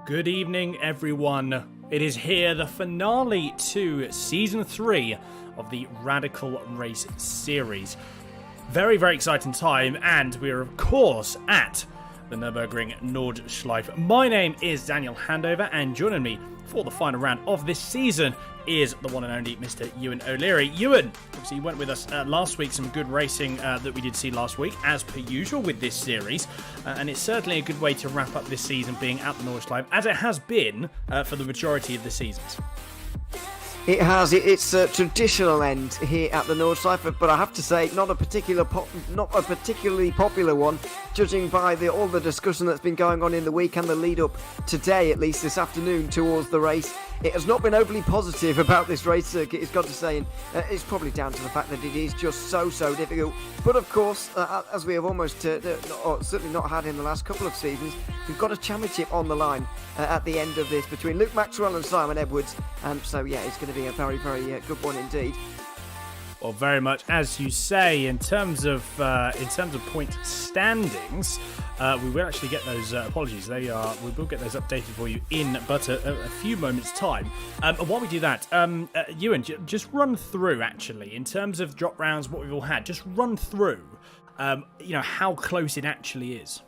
Good evening, everyone. It is here, the finale to Season 3 of the Radical Race series. Very, very exciting time, and we are, of course, at the Nürburgring Nordschleife. My name is Daniel Handover, and joining me for the final round of this season is the one and only Mr. Ewan O'Leary. Ewan, obviously you went with us last week, some good racing that we did see last week, as per usual with this series, and it's certainly a good way to wrap up this season being at the Nordschleife, as it has been for the majority of the seasons. It has. It's a traditional end here at the Nordschleife, but I have to say, not a particularly popular one, judging by all the discussion that's been going on in the week and the lead up today, at least this afternoon, towards the race. It has not been overly positive about this race circuit, it's got to say, and it's probably down to the fact that it is just so difficult. But of course, as we have almost, or certainly not had in the last couple of seasons, we've got a championship on the line at the end of this between Luke Maxwell and Simon Edwards. So yeah, it's going to be a very good one indeed. Well, very much as you say. In terms of point standings, we will actually get those. Apologies, we will get those updated for you in but a few moments' time. And while we do that, Ewan, just run through actually in terms of drop rounds, what we've all had. Just run through, how close it actually is.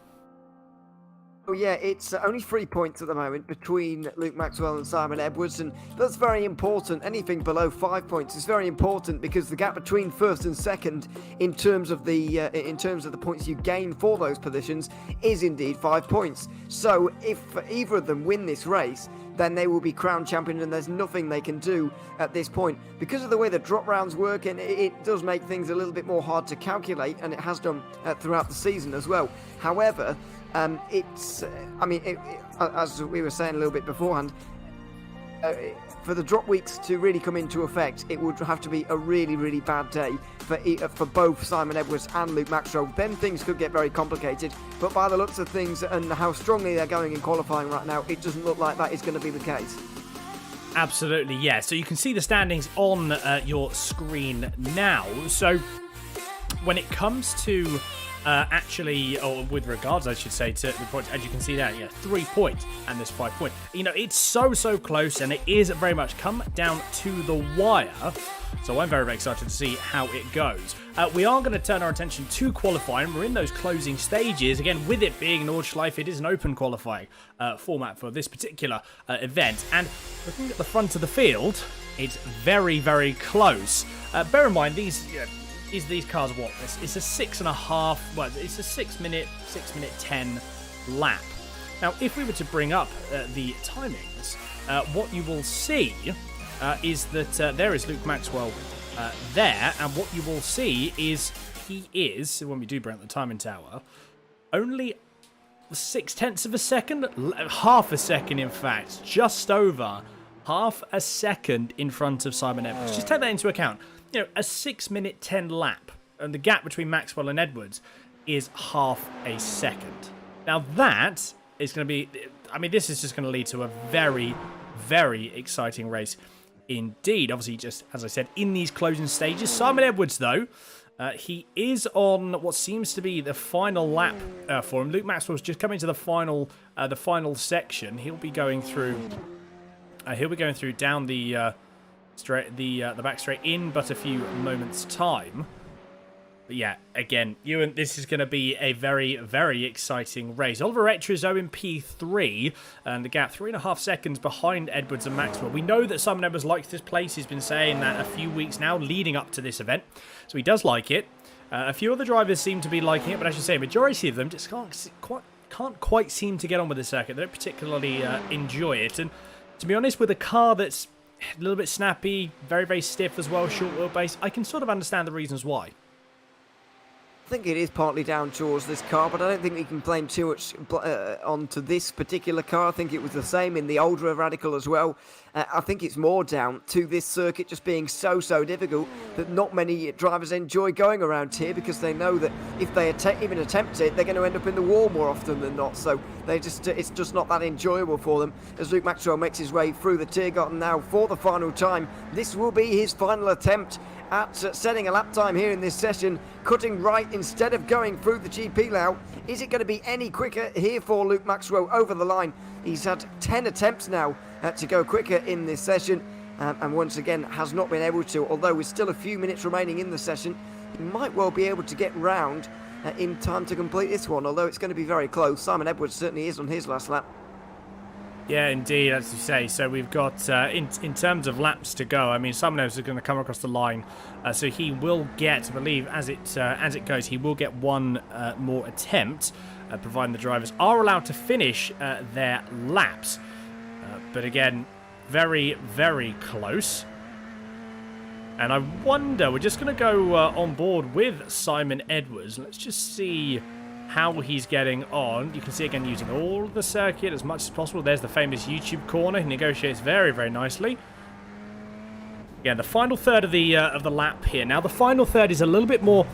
Oh yeah, it's only 3 points at the moment between Luke Maxwell and Simon Edwards, and that's very important. Anything below 5 points is very important because the gap between first and second, in terms of the points you gain for those positions, is indeed 5 points. So if either of them win this race, then they will be crowned champion, and there's nothing they can do at this point because of the way the drop rounds work, and it does make things a little bit more hard to calculate, and it has done throughout the season as well. However, as we were saying a little bit beforehand, for the drop weeks to really come into effect, it would have to be a really bad day for both Simon Edwards and Luke Maxwell. Then things could get very complicated, but by the looks of things and how strongly they're going in qualifying right now, it doesn't look like that is going to be the case. Absolutely, yeah. So you can see the standings on your screen now. So when it comes to with regards, I should say, to the points, as you can see there, 3 points and there's 5 points. It's so close, and it is very much come down to the wire. So I'm very excited to see how it goes. We are going to turn our attention to qualifying. We're in those closing stages. Again, with it being Nordschleife, it is an open qualifying format for this particular event. And looking at the front of the field, it's very close. Bear in mind, these cars what? It's a 6.5. Well, it's a 6 minute 10 lap. Now, if we were to bring up the timings, what you will see is that there is Luke Maxwell there, and what you will see is he is, when we do bring up the timing tower, only 0.6 of a second, half a second, in fact, just over half a second in front of Simon Edwards. Just take that into account. A 6 minute 10 lap, and the gap between Maxwell and Edwards is half a second. Now that is going to be, this is just going to lead to a very exciting race indeed. Obviously, just as I said, in these closing stages. Simon Edwards, though, he is on what seems to be the final lap for him. Luke Maxwell's just coming to the final section. He'll be going through down the back straight in but a few moments' time. But yeah, again, Ewan, this is going to be a very exciting race. Oliver Etrizo in P3, and the gap 3.5 seconds behind Edwards and Maxwell. We know that Simon Edwards likes this place. He's been saying that a few weeks now leading up to this event, so he does like it. A few other drivers seem to be liking it, but as you say, a majority of them just can't quite seem to get on with the circuit. They don't particularly enjoy it, and to be honest, with a car that's a little bit snappy, very stiff as well, short wheelbase, I can sort of understand the reasons why. I think it is partly down towards this car, but I don't think we can blame too much onto this particular car. I think it was the same in the older Radical as well. I think it's more down to this circuit just being so difficult that not many drivers enjoy going around here, because they know that if they even attempt it, they're going to end up in the wall more often than not. So it's just not that enjoyable for them. As Luke Maxwell makes his way through the Tiergarten now for the final time, this will be his final attempt at setting a lap time here in this session, cutting right instead of going through the GP layout. Is it going to be any quicker here for Luke Maxwell over the line? He's had 10 attempts now to go quicker in this session, and once again has not been able to, although with still a few minutes remaining in the session. He might well be able to get round in time to complete this one, although it's going to be very close. Simon Edwards certainly is on his last lap. Yeah, indeed, as you say. So we've got, in terms of laps to go, I mean, Simon Edwards is going to come across the line. So he will get, I believe, as it goes, he will get one more attempt, providing the drivers are allowed to finish their laps. But again, very, very close. And I wonder, we're just going to go on board with Simon Edwards. Let's just see how he's getting on. You can see again using all of the circuit as much as possible. There's the famous YouTube corner. He negotiates very, very nicely. Yeah, the final third of the lap here. Now the final third is a little bit more.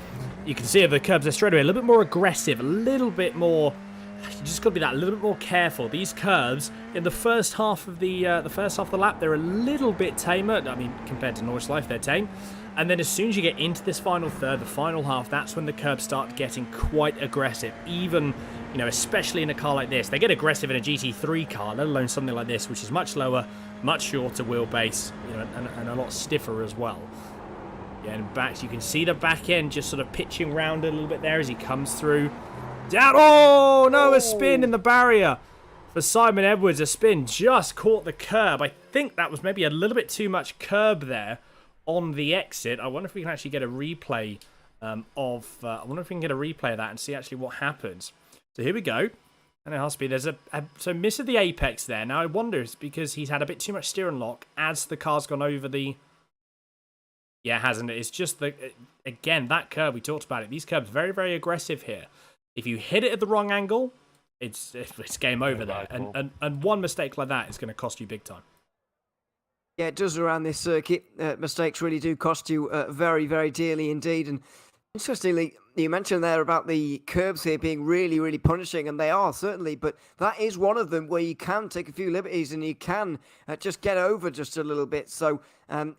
You can see the curbs there straight away. A little bit more aggressive. A little bit more. You just got to be that a little bit more careful. These curbs in the first half of the lap, they're a little bit tamer. I mean, compared to Nordschliefe, they're tame. And then as soon as you get into this final third, the final half, that's when the curbs start getting quite aggressive. Even, you know, especially in a car like this. They get aggressive in a GT3 car, let alone something like this, which is much lower, much shorter wheelbase, you know, and a lot stiffer as well. Yeah, and back, you can see the back end just sort of pitching round a little bit there as he comes through. Down, oh no, a spin in the barrier for Simon Edwards. A spin just caught the curb. I think that was maybe a little bit too much curb there on the exit. I wonder if we can actually get a replay I wonder if we can get a replay of that and see actually what happens. So here we go. And it has to be, there's so miss of the apex there. Now I wonder if it's because he's had a bit too much steering lock as the car's gone over the... Yeah, hasn't it? It's just the, again, that curb, we talked about it. These curbs very, very aggressive here. If you hit it at the wrong angle, it's game over there. And one mistake like that is going to cost you big time. Yeah, it does around this circuit. Mistakes really do cost you very, very dearly indeed. And interestingly, you mentioned there about the curbs here being really, really punishing, and they are certainly, but that is one of them where you can take a few liberties and you can just get over just a little bit. So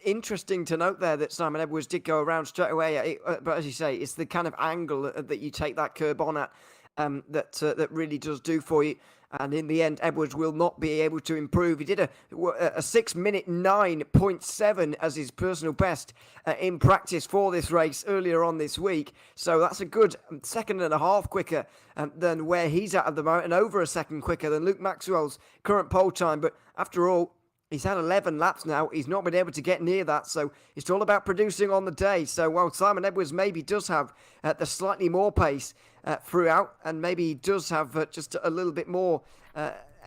interesting to note there that Simon Edwards did go around straight away. But as you say, it's the kind of angle that you take that curb on at that really does do for you. And in the end, Edwards will not be able to improve. He did a 6-minute 9.7 as his personal best in practice for this race earlier on this week. So that's a good second and a half quicker than where he's at the moment, and over a second quicker than Luke Maxwell's current pole time. But after all, he's had 11 laps now. He's not been able to get near that. So it's all about producing on the day. So while Simon Edwards maybe does have the slightly more pace throughout, and maybe he does have just a little bit more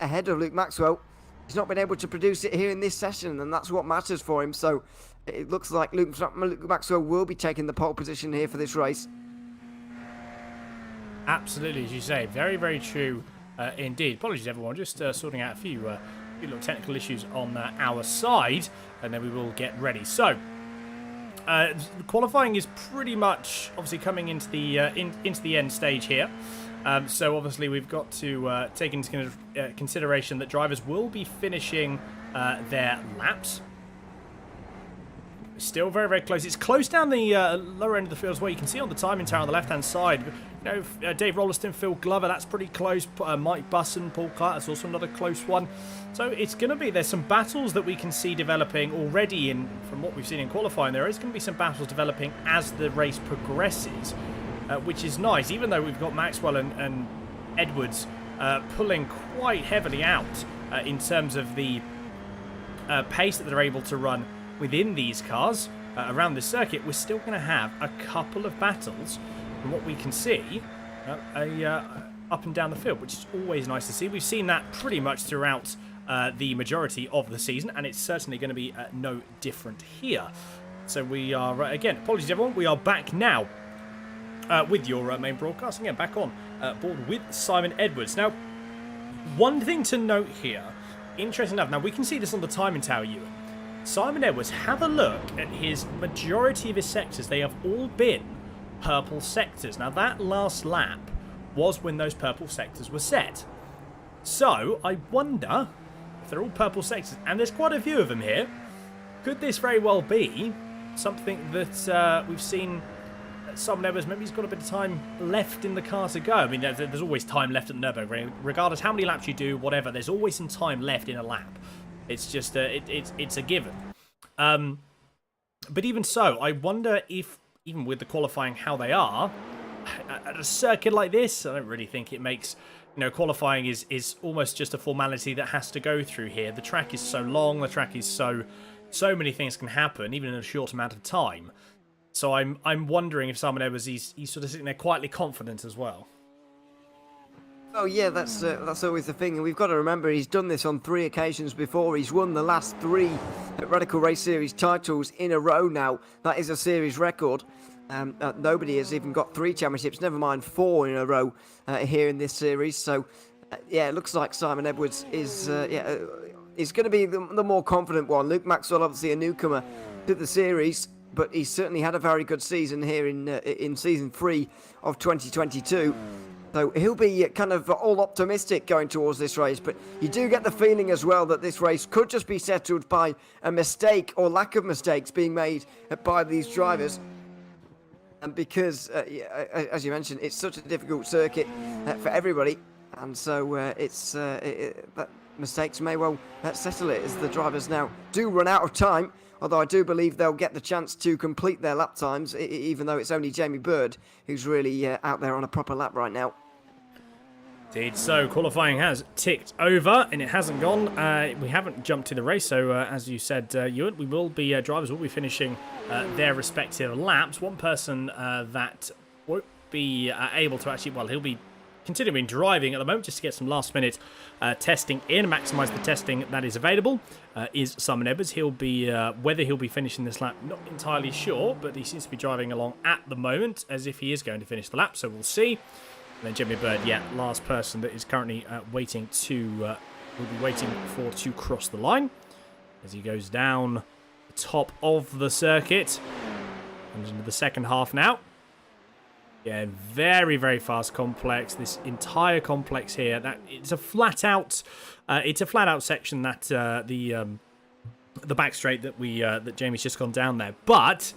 ahead of Luke Maxwell, he's not been able to produce it here in this session, and that's what matters for him. So it looks like Luke Maxwell will be taking the pole position here for this race. Absolutely, as you say. Very, very true indeed. Apologies, everyone. Just sorting out a few little technical issues on our side, and then we will get ready. So qualifying is pretty much obviously coming into the end stage here. So obviously we've got to take into consideration that drivers will be finishing their laps. Still very, very close. It's close down the lower end of the field as well. You can see on the timing tower on the left-hand side, you know, Dave Rolliston, Phil Glover, that's pretty close. Mike Busson, Paul Clark, that's also another close one. So it's going to be, there's some battles that we can see developing already from what we've seen in qualifying. There is going to be some battles developing as the race progresses, which is nice, even though we've got Maxwell and Edwards pulling quite heavily out in terms of the pace that they're able to run within these cars around this circuit. We're still going to have a couple of battles from what we can see up and down the field, which is always nice to see. We've seen that pretty much throughout the majority of the season, and it's certainly going to be no different here. So we are, again, apologies everyone, we are back now with your main broadcast. Again, back on board with Simon Edwards. Now, one thing to note here, interesting enough, now we can see this on the timing tower, Ewan. Simon Edwards, have a look at his majority of his sectors. They have all been purple sectors. Now, that last lap was when those purple sectors were set. So, I wonder if they're all purple sectors, and there's quite a few of them here, could this very well be something that we've seen Simon Edwards, maybe he's got a bit of time left in the car to go. I mean, there's always time left at the Nürburgring. Regardless how many laps you do, whatever, there's always some time left in a lap. It's just, it's a given. But even so, I wonder if, even with the qualifying how they are, at a circuit like this, I don't really think it makes, qualifying is almost just a formality that has to go through here. The track is so long, the track is so many things can happen, even in a short amount of time. So I'm wondering if Simon Edwards, he's sort of sitting there quietly confident as well. Oh yeah, that's always the thing, and we've got to remember he's done this on 3 occasions before. He's won the last 3 Radical Race Series titles in a row now. That is a series record. Nobody has even got 3 championships, never mind 4 in a row here in this series. So yeah, it looks like Simon Edwards is going to be the more confident one. Luke Maxwell, obviously a newcomer to the series, but he's certainly had a very good season here in season 3 of 2022. So he'll be kind of all optimistic going towards this race, but you do get the feeling as well that this race could just be settled by a mistake or lack of mistakes being made by these drivers. And because, as you mentioned, it's such a difficult circuit for everybody, and so that mistakes may well settle it as the drivers now do run out of time. Although I do believe they'll get the chance to complete their lap times, even though it's only Jamie Bird who's really out there on a proper lap right now. Indeed, so qualifying has ticked over and it hasn't gone. We haven't jumped to the race, so as you said, Ewan, we will be drivers will be finishing their respective laps. One person that won't be able to actually, well, he'll be continuing driving at the moment just to get some last minute testing in, maximise the testing that is available, is Simon Edwards. He'll be, whether he'll be finishing this lap, not entirely sure, but he seems to be driving along at the moment as if he is going to finish the lap, so we'll see. And then Jamie Bird, yeah, last person that is currently waiting to cross the line as he goes down the top of the circuit. Comes into the second half now. Yeah, very, very fast complex. This entire complex here, it's a flat out section that the back straight that that Jamie's just gone down there, but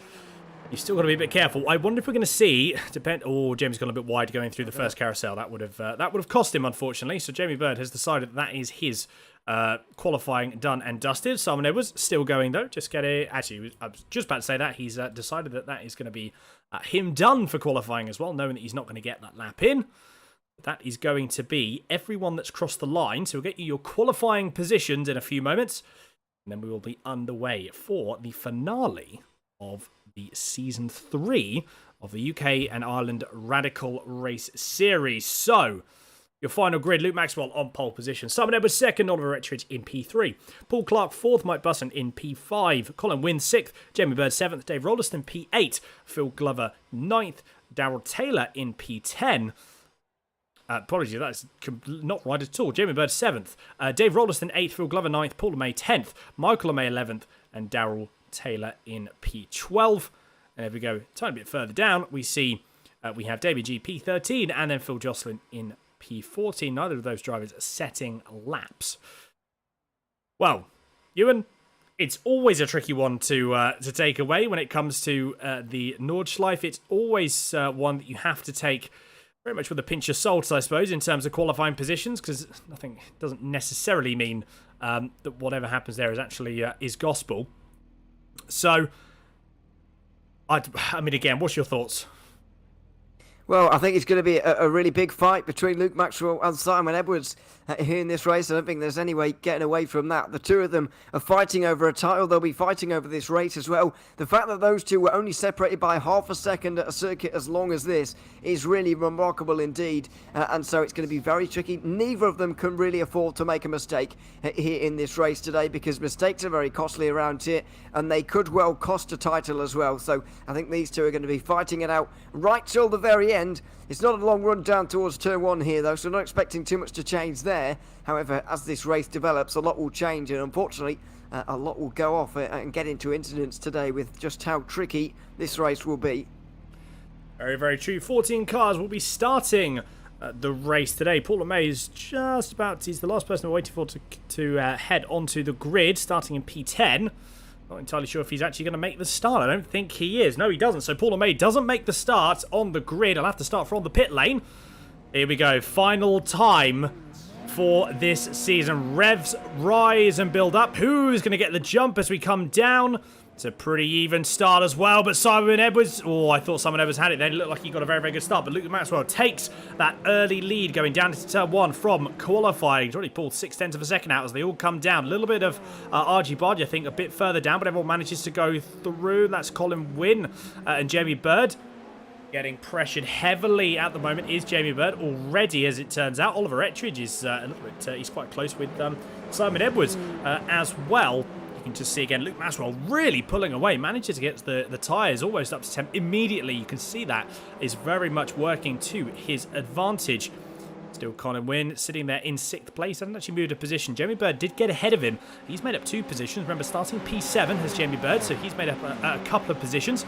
you've still got to be a bit careful. I wonder if we're going to see Jamie's gone a bit wide going through the first carousel. That would have cost him, unfortunately. So Jamie Bird has decided that is his qualifying done and dusted. Simon Edwards still going though. Actually, I was just about to say that he's decided that is going to be him done for qualifying as well, knowing that he's not going to get that lap in. That is going to be everyone that's crossed the line. So we'll get you your qualifying positions in a few moments, and then we will be underway for the finale of the Season 3 of the UK and Ireland Radical Race Series. So, your final grid, Luke Maxwell on pole position. Simon Edwards second, Oliver Etridge in P3. Paul Clark fourth, Mike Busson in P5. Colin Wynn sixth, Jamie Bird seventh, Dave Rolliston P8. Phil Glover ninth, Darrell Taylor in P10. Apologies, that's not right at all. Jamie Bird 7th. Dave Rolliston 8th, Phil Glover 9th, Paul LeMay 10th, Michael LeMay 11th, and Darrell Taylor in P12. And if we go a tiny bit further down, we see we have Davey G P13 and then Phil Jocelyn in P14. Neither of those drivers are setting laps. Well, Ewan, it's always a tricky one to take away when it comes to the Nordschleife. It's always one that you have to take very much with a pinch of salt, I suppose, in terms of qualifying positions, because nothing doesn't necessarily mean that whatever happens there is actually is gospel. So, I mean, again, what's your thoughts? Well, I think it's going to be a really big fight between Luke Maxwell and Simon Edwards here in this race. I don't think there's any way getting away from that. The two of them are fighting over a title. They'll be fighting over this race as well. The fact that those two were only separated by half a second at a circuit as long as this is really remarkable indeed. And so it's going to be very tricky. Neither of them can really afford to make a mistake here in this race today, because mistakes are very costly around here and they could well cost a title as well. So I think these two are going to be fighting it out right till the very end. It's not a long run down towards turn 1 here though, so not expecting too much to change there. However, as this race develops, a lot will change, and unfortunately a lot will go off and get into incidents today with just how tricky this race will be. Very, very true. 14 cars will be starting the race today. Paul LeMay is he's the last person we're waiting for to head onto the grid, starting in P10. Not entirely sure if he's actually going to make the start. I don't think he is. No, he doesn't. So Paul May doesn't make the start on the grid. I'll have to start from the pit lane. Here we go. Final time for this season. Revs rise and build up. Who's going to get the jump as we come down? It's a pretty even start as well, but Simon Edwards... Oh, I thought Simon Edwards had it. They looked like he got a very, very good start, but Luke Maxwell takes that early lead going down into turn 1 from qualifying. He's already pulled 0.6 of a second out as they all come down. A little bit of argy-bargy, I think, a bit further down, but everyone manages to go through. That's Colin Wynn and Jamie Bird. Getting pressured heavily at the moment is Jamie Bird already, as it turns out. Oliver Ettridge is a little bit... he's quite close with Simon Edwards as well. You can just see again Luke Maxwell really pulling away, manages to get the tyres almost up to 10 immediately. You can see that is very much working to his advantage. Still Colin Wynn sitting there in 6th place, hasn't actually moved a position. Jamie Bird did get ahead of him. He's made up 2 positions. Remember, starting P7 has Jamie Bird, so he's made up a couple of positions.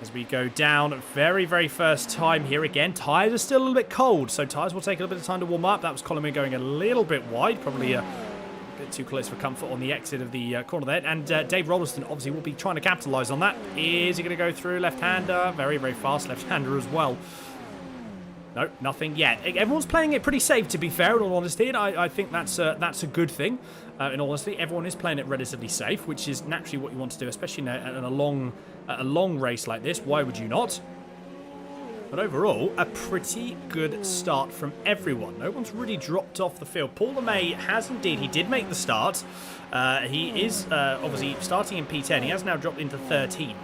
As we go down, very, very first time here again. Tyres are still a little bit cold, so tyres will take a little bit of time to warm up. That was Colin Wynn going a little bit wide, probably a bit too close for comfort on the exit of the corner there. And Dave Rolliston obviously will be trying to capitalise on that. Is he going to go through left-hander? Very, very fast left-hander as well. No, nothing yet. Everyone's playing it pretty safe, to be fair, in all honesty. And I think that's a good thing. In all honesty, everyone is playing it relatively safe, which is naturally what you want to do, especially in a long race like this. Why would you not? But overall, a pretty good start from everyone. No one's really dropped off the field. Paul LeMay has indeed. He did make the start. He is obviously starting in P10. He has now dropped into 13th.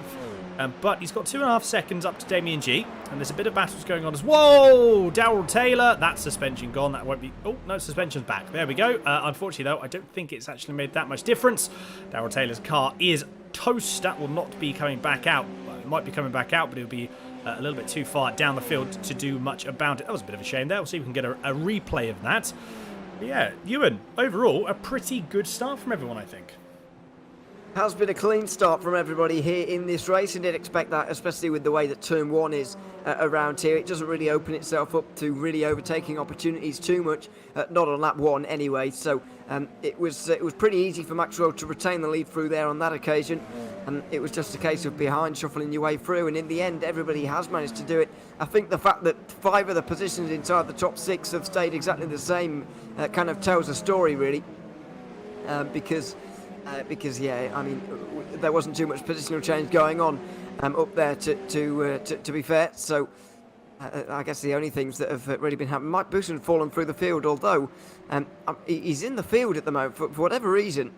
But he's got 2.5 seconds up to Damien G. And there's a bit of battles going on as... Whoa! Darrell Taylor. That suspension gone. That won't be... Oh, no, suspension's back. There we go. Unfortunately, though, I don't think it's actually made that much difference. Darrell Taylor's car is toast. That will not be coming back out. Well, it might be coming back out, but it'll be a little bit too far down the field to do much about it. That was a bit of a shame there. We'll see if we can get a replay of that. But yeah, Ewan, overall, a pretty good start from everyone, I think. Has been a clean start from everybody here in this race, and did expect that, especially with the way that turn 1 is around here. It doesn't really open itself up to really overtaking opportunities too much, not on lap 1 anyway. So it was pretty easy for Maxwell to retain the lead through there on that occasion, and it was just a case of behind shuffling your way through. And in the end, everybody has managed to do it. I think the fact that 5 of the positions inside the top 6 have stayed exactly the same kind of tells a story, really, because yeah, I mean, there wasn't too much positional change going on up there to be fair. So I guess the only things that have really been happening, Mike Boosson fallen through the field, although he's in the field at the moment for whatever reason.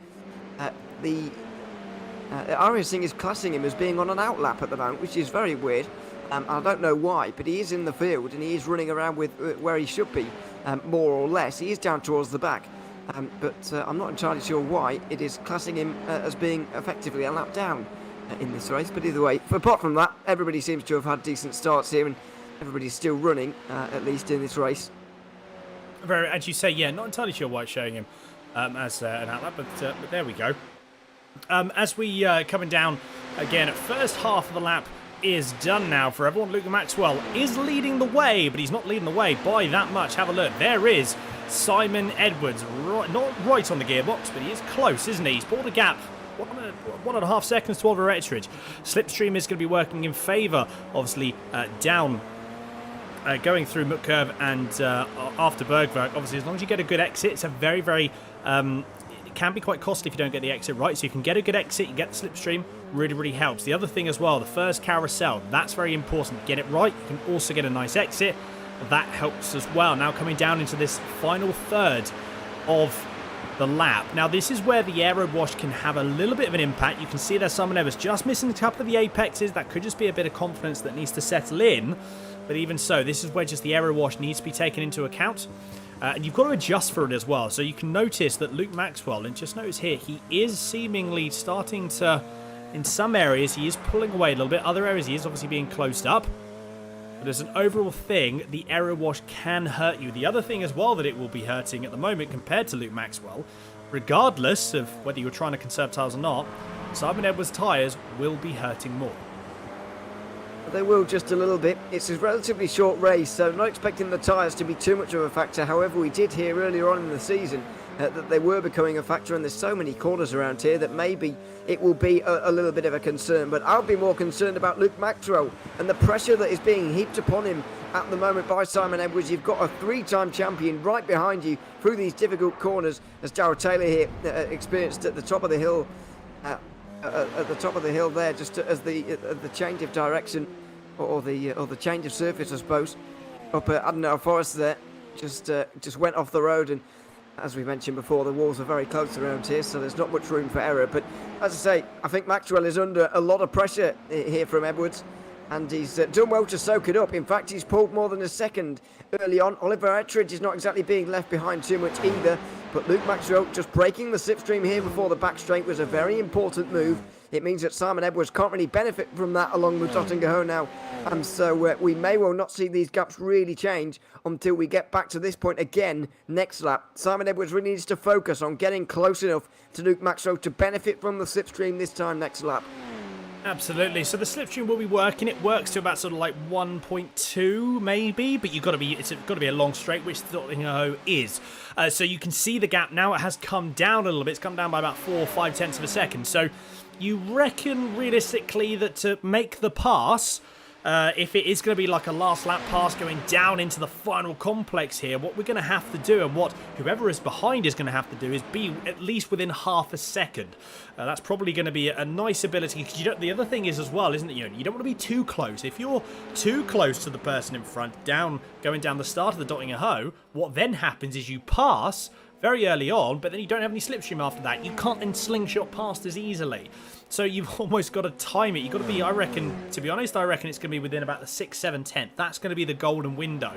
Arya Singh is classing him as being on an outlap at the moment, which is very weird. I don't know why, but he is in the field and he is running around with where he should be, more or less. He is down towards the back. But I'm not entirely sure why it is classing him as being effectively a lap down in this race. But either way, apart from that, everybody seems to have had decent starts here, and everybody's still running, at least in this race. Very, as you say, yeah, not entirely sure why it's showing him as an outlap, but there we go. As we coming down again, first half of the lap is done now for everyone. Luke Maxwell is leading the way, but he's not leading the way by that much. Have a look. There is Simon Edwards, not right on the gearbox, but he is close, isn't he? He's pulled a gap. 1.5 seconds to Oliver Ettridge. Slipstream is going to be working in favour, obviously, down, going through Muck Curve and after Bergwerk. Obviously, as long as you get a good exit, it's a very, very... it can be quite costly if you don't get the exit right. So you can get a good exit, you get the slipstream, really, really helps. The other thing as well, the first carousel, that's very important. Get it right, you can also get a nice exit. That helps as well. Now coming down into this final third of the lap. Now this is where the aero wash can have a little bit of an impact. You can see there's Simon Evans just missing a couple of the apexes. That could just be a bit of confidence that needs to settle in. But even so, this is where just the aero wash needs to be taken into account. And you've got to adjust for it as well. So you can notice that Luke Maxwell, and just notice here, he is seemingly starting to, in some areas, he is pulling away a little bit. Other areas, he is obviously being closed up. But as an overall thing, the aero wash can hurt you. The other thing as well that it will be hurting at the moment compared to Luke Maxwell, regardless of whether you're trying to conserve tyres or not, Simon Edwards' tyres will be hurting more. They will just a little bit. It's a relatively short race, so I'm not expecting the tyres to be too much of a factor. However, we did hear earlier on in the season that they were becoming a factor, and there's so many corners around here that maybe it will be a little bit of a concern. But I'll be more concerned about Luke Maxwell and the pressure that is being heaped upon him at the moment by Simon Edwards. You've got a 3-time champion right behind you through these difficult corners, as Darrell Taylor here experienced at the top of the hill. At the top of the hill there, just as the change of direction or the change of surface, I suppose, up at Adenauer Forest there, just went off the road. And as we mentioned before, the walls are very close around here, so there's not much room for error. But as I say, I think Maxwell is under a lot of pressure here from Edwards, and he's done well to soak it up. In fact, he's pulled more than a second early on. Oliver Ettridge is not exactly being left behind too much either, but Luke Maxwell just breaking the slipstream here before the back straight was a very important move. It means that Simon Edwards can't really benefit from that along with Dottingerho now, and so we may well not see these gaps really change until we get back to this point again next lap. Simon Edwards really needs to focus on getting close enough to Luke Maxwell to benefit from the slipstream this time next lap. Absolutely. So the slipstream will be working. It works to about sort of like 1.2 maybe, but it's got to be a long straight, which Dottingerho is. So you can see the gap now. It has come down a little bit. It's come down by about 4 or 5 tenths of a second. So you reckon realistically that to make the pass, if it is going to be like a last lap pass going down into the final complex here, what we're going to have to do, and what whoever is behind is going to have to do, is be at least within half a second. That's probably going to be a nice ability, because the other thing is as well, isn't it? You don't want to be too close. If you're too close to the person in front, going down the start of the Dottingerho, what then happens is you pass very early on, but then you don't have any slipstream after that. You can't then slingshot past as easily. So you've almost got to time it. You've got to be, I reckon, to be honest, I reckon it's going to be within about the 6, 7, 10th. That's going to be the golden window.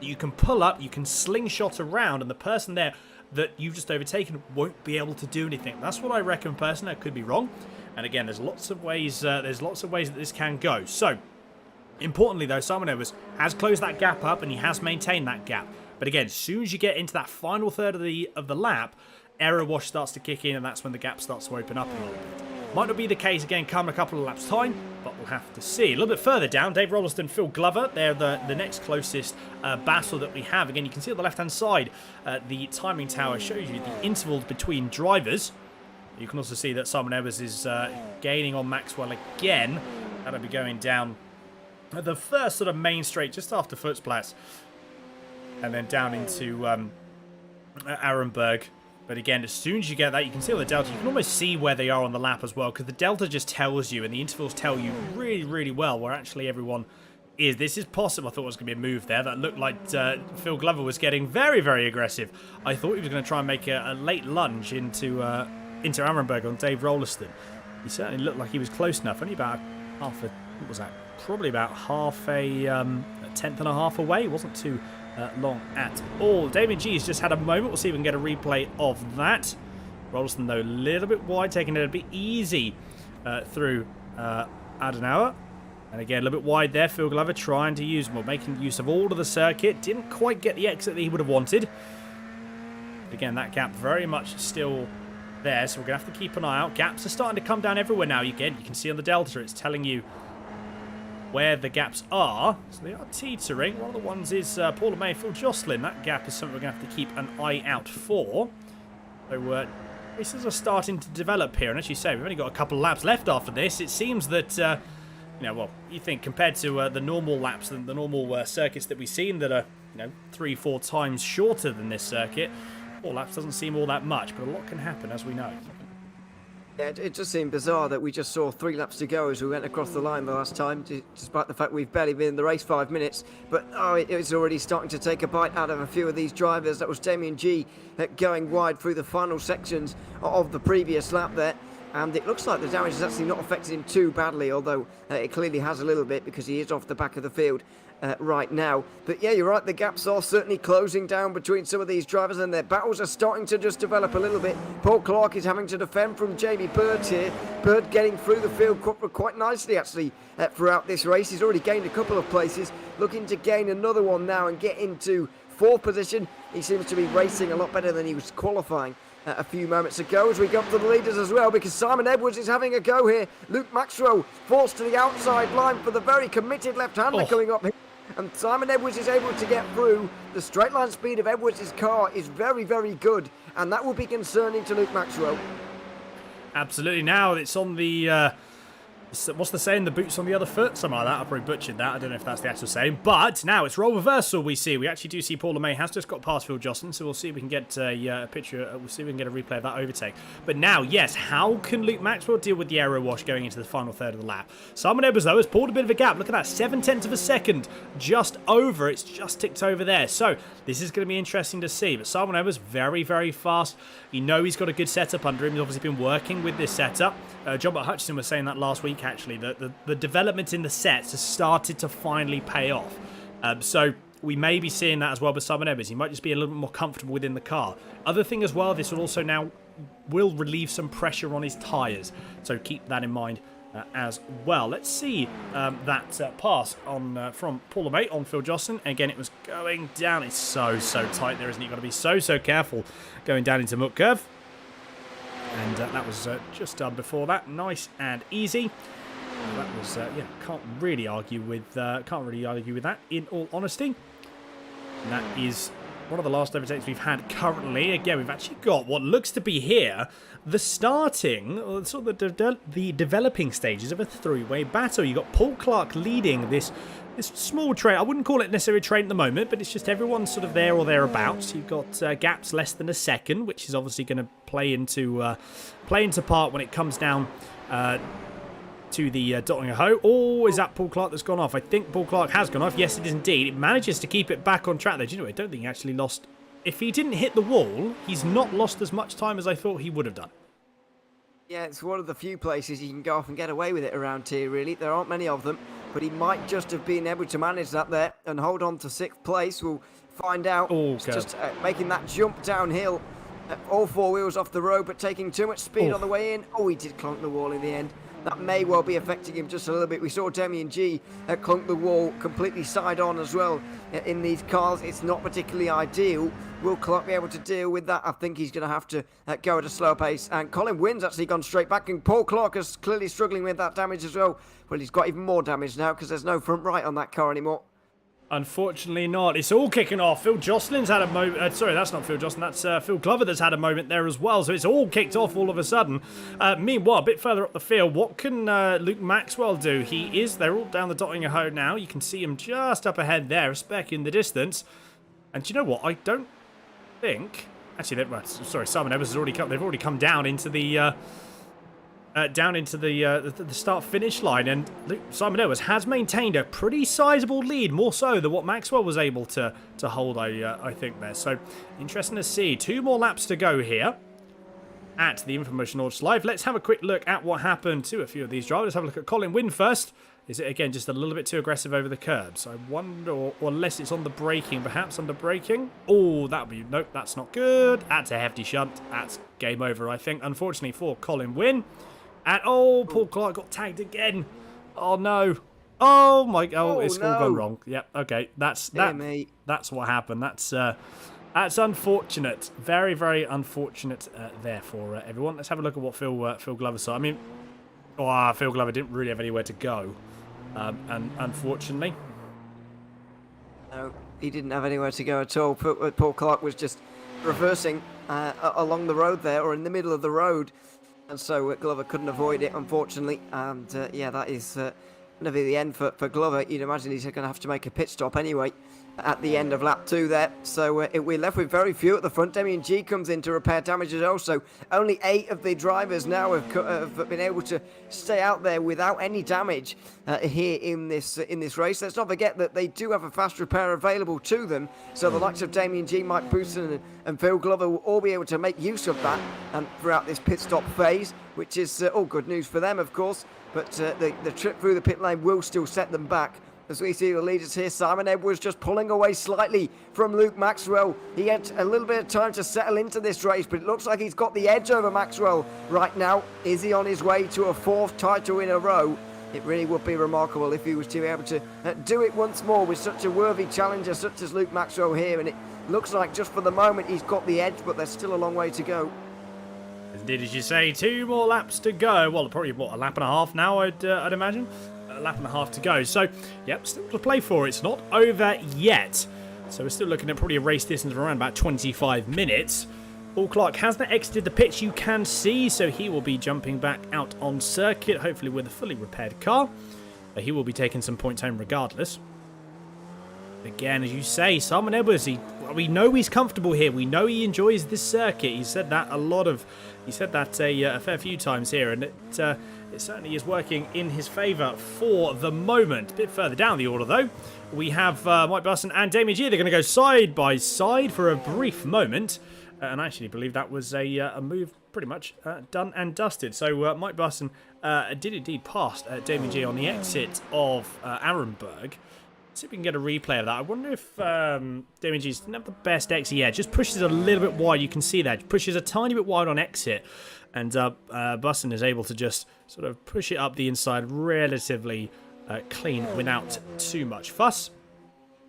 You can pull up, you can slingshot around, and the person there that you've just overtaken won't be able to do anything. That's what I reckon personally. I could be wrong. And again, there's lots of ways that this can go. So, importantly though, Simon Edwards has closed that gap up, and he has maintained that gap. But again, as soon as you get into that final third of the lap, error wash starts to kick in, and that's when the gap starts to open up a little bit. Might not be the case again come a couple of laps time, but we'll have to see. A little bit further down, Dave Rolliston, Phil Glover, they're the next closest battle that we have. Again, you can see on the left-hand side, the timing tower shows you the intervals between drivers. You can also see that Simon Edwards is gaining on Maxwell again. That'll be going down the first sort of main straight just after Futzplatz, and then down into Arenberg. But again, as soon as you get that, you can see on the delta, you can almost see where they are on the lap as well, because the delta just tells you, and the intervals tell you really, really well where actually everyone is. This is possible. I thought it was going to be a move there. That looked like Phil Glover was getting very, very aggressive. I thought he was going to try and make a late lunge into Arenberg on Dave Rolliston. He certainly looked like he was close enough. Only about half a, what was that? Probably about half a tenth and a half away. It wasn't too long at all. Damien G has just had a moment. We'll see if we can get a replay of that. Rolliston, though, a little bit wide, taking it a bit easy through Adenauer. And again, a little bit wide there. Phil Glover trying to use, well, making use of all of the circuit. Didn't quite get the exit that he would have wanted. Again, that gap very much still there, so we're going to have to keep an eye out. Gaps are starting to come down everywhere now. Again, you can see on the delta, it's telling you where the gaps are. So they are teetering. One of the ones is Paula Mayfield Jocelyn. That gap is something we're going to have to keep an eye out for. So races are starting to develop here. And as you say, we've only got a couple of laps left after this. It seems that, well, you think compared to the normal laps and the normal circuits that we've seen that are, 3-4 times shorter than this circuit, 4 laps doesn't seem all that much, but a lot can happen, as we know. Yeah, it just seemed bizarre that we just saw 3 laps to go as we went across the line the last time, despite the fact we've barely been in the race 5 minutes. But it was already starting to take a bite out of a few of these drivers. That was Damien G going wide through the final sections of the previous lap there. And it looks like the damage has actually not affected him too badly, although it clearly has a little bit because he is off the back of the field right now. But yeah, you're right, the gaps are certainly closing down between some of these drivers, and their battles are starting to just develop a little bit. Paul Clark is having to defend from Jamie Bird here. Bird getting through the field quite nicely actually throughout this race. He's already gained a couple of places, looking to gain another one now and get into 4th position. He seems to be racing a lot better than he was qualifying a few moments ago, as we go up to the leaders as well, because Simon Edwards is having a go here. Luke Maxwell forced to the outside line for the very committed left-hander coming up here. and Simon Edwards is able to get through. The straight line speed of Edwards' car is very, very good, and that will be concerning to Luke Maxwell. Absolutely. Now it's on the... what's the saying? The boot's on the other foot? Something like that. I probably butchered that. I don't know if that's the actual saying. But now it's role reversal we see. We actually do see Paul LeMay has just got past Phil Jocelyn, so we'll see if we can get a picture. We'll see if we can get a replay of that overtake. But now, yes, how can Luke Maxwell deal with the aero wash going into the final third of the lap? Simon Edwards, though, has pulled a bit of a gap. Look at that, 0.7 of a second. Just over. It's just ticked over there. So this is going to be interesting to see. But Simon Edwards, very, very fast. You know he's got a good setup under him. He's obviously been working with this setup. John Hutchinson was saying that last week, actually, that the development in the sets has started to finally pay off. So we may be seeing that as well with Simon Edwards. He might just be a little bit more comfortable within the car. Other thing as well, this will also now relieve some pressure on his tyres. So keep that in mind as well. Let's see that pass on from Paul LeMay on Phil Jocelyn. Again, it was going down. It's so tight there, isn't it? You've got to be so careful going down into muck curve. And that was just done before that. Nice and easy. That was can't really argue with that, in all honesty. And that is one of the last overtakes we've had currently. Again, we've actually got what looks to be here the starting, or sort of the developing stages of a three-way battle. You've got Paul Clark leading this small train. I wouldn't call it necessarily a train at the moment, but it's just everyone's sort of there or thereabouts. You've got gaps less than a second, which is obviously going to play into part when it comes down to the dotting a hoe. Oh, is that Paul Clark that's gone off? I think Paul Clark has gone off. Yes, it is indeed. It manages to keep it back on track, though. Do you know, I don't think he actually lost... If he didn't hit the wall, he's not lost as much time as I thought he would have done. Yeah, it's one of the few places you can go off and get away with it around here, really. There aren't many of them, but he might just have been able to manage that there and hold on to 6th place. We'll find out. Oh, it's just making that jump downhill. All four wheels off the road, but taking too much speed on the way in. Oh, he did clunk the wall in the end. That may well be affecting him just a little bit. We saw Damien G clunk the wall completely side on as well in these cars. It's not particularly ideal. Will Clark be able to deal with that? I think he's going to have to go at a slower pace. And Colin Wynn's actually gone straight back. And Paul Clark is clearly struggling with that damage as well. Well, he's got even more damage now because there's no front right on that car anymore. Unfortunately not. It's all kicking off. Phil Jocelyn's had a moment. Sorry, that's not Phil Jocelyn. That's Phil Glover that's had a moment there as well. So it's all kicked off all of a sudden. Meanwhile, a bit further up the field, what can Luke Maxwell do? They're all down the dotting a hoe now. You can see him just up ahead there, a speck in the distance. And do you know what? I don't think... Actually, Simon Edwards has already come. They've already come down into the... the start-finish line, and Simon Edwards has maintained a pretty sizable lead, more so than what Maxwell was able to hold, I think, there. So, interesting to see. 2 more laps to go here at the infamous Nordschliefe. Let's have a quick look at what happened to a few of these drivers. Let's have a look at Colin Wynn first. Is it, again, just a little bit too aggressive over the curbs? I wonder, or unless it's on the braking, perhaps under braking. Oh, that would be... Nope, that's not good. That's a hefty shunt. That's game over, I think, unfortunately, for Colin Wynn. And, Paul Clark got tagged again. Oh, no. Oh, my... it's all gone wrong. Yep, okay. That's what happened. That's unfortunate. Very, very unfortunate there for everyone. Let's have a look at what Phil Glover saw. I mean, Phil Glover didn't really have anywhere to go. And unfortunately... No, he didn't have anywhere to go at all. Paul Clark was just reversing along the road there, or in the middle of the road. And so Glover couldn't avoid it, unfortunately. And that is going to be the end for Glover. You'd imagine he's going to have to make a pit stop anyway at the end of lap 2 there. So we're left with very few at the front. Damien G comes in to repair damages also. Only 8 of the drivers now have been able to stay out there without any damage here in this race. Let's not forget that they do have a fast repair available to them. So the likes of Damien G, Mike Bousson and Phil Glover will all be able to make use of that throughout this pit stop phase, which is all good news for them, of course. But the trip through the pit lane will still set them back. As we see the leaders here, Simon Edwards just pulling away slightly from Luke Maxwell. He had a little bit of time to settle into this race, but it looks like he's got the edge over Maxwell right now. Is he on his way to a 4th title in a row? It really would be remarkable if he was to be able to do it once more with such a worthy challenger such as Luke Maxwell here. And it looks like just for the moment he's got the edge, but there's still a long way to go. Indeed, as you say, 2 more laps to go. Well, probably, a lap and a half now, I'd imagine. a lap and a half to go. So, yep, still to play for. It's not over yet. So we're still looking at probably a race distance of around about 25 minutes. Paul Clark has not exited the pitch, you can see, so he will be jumping back out on circuit, hopefully with a fully repaired car. But he will be taking some points home regardless. Again, as you say, Simon Edwards, we know he's comfortable here. We know he enjoys this circuit. He said that a fair few times here, and it certainly is working in his favour for the moment. A bit further down the order, though, we have Mike Busson and Damien G. They're going to go side by side for a brief moment. And I actually believe that was a move pretty much done and dusted. So Mike Busson did indeed pass Damien G on the exit of Arenberg. See if we can get a replay of that. I wonder if Damien G doesn't have the best exit. Yeah, just pushes a little bit wide. You can see that. Pushes a tiny bit wide on exit. And Busson is able to just sort of push it up the inside relatively clean without too much fuss.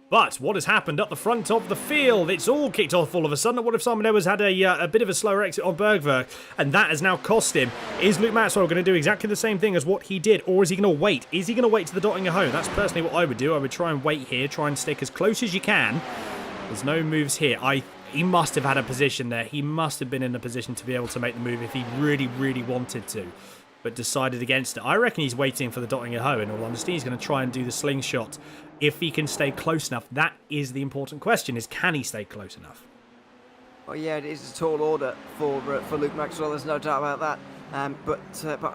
But what has happened up the front of the field? It's all kicked off all of a sudden. What if Simon Edwards had a bit of a slower exit on Bergwerk, and that has now cost him? Is Luke Maxwell going to do exactly the same thing as what he did, or is he going to wait? Is he going to wait to the dotting home? That's personally what I would do. I would try and wait here, try and stick as close as you can. There's no moves here. He must have had a position there. He must have been in a position to be able to make the move if he really, really wanted to, but decided against it. I reckon he's waiting for the dotting home. In all honesty, he's going to try and do the slingshot. If he can stay close enough, that is the important question, is can he stay close enough? Well, yeah, it is a tall order for Luke Maxwell, there's no doubt about that. But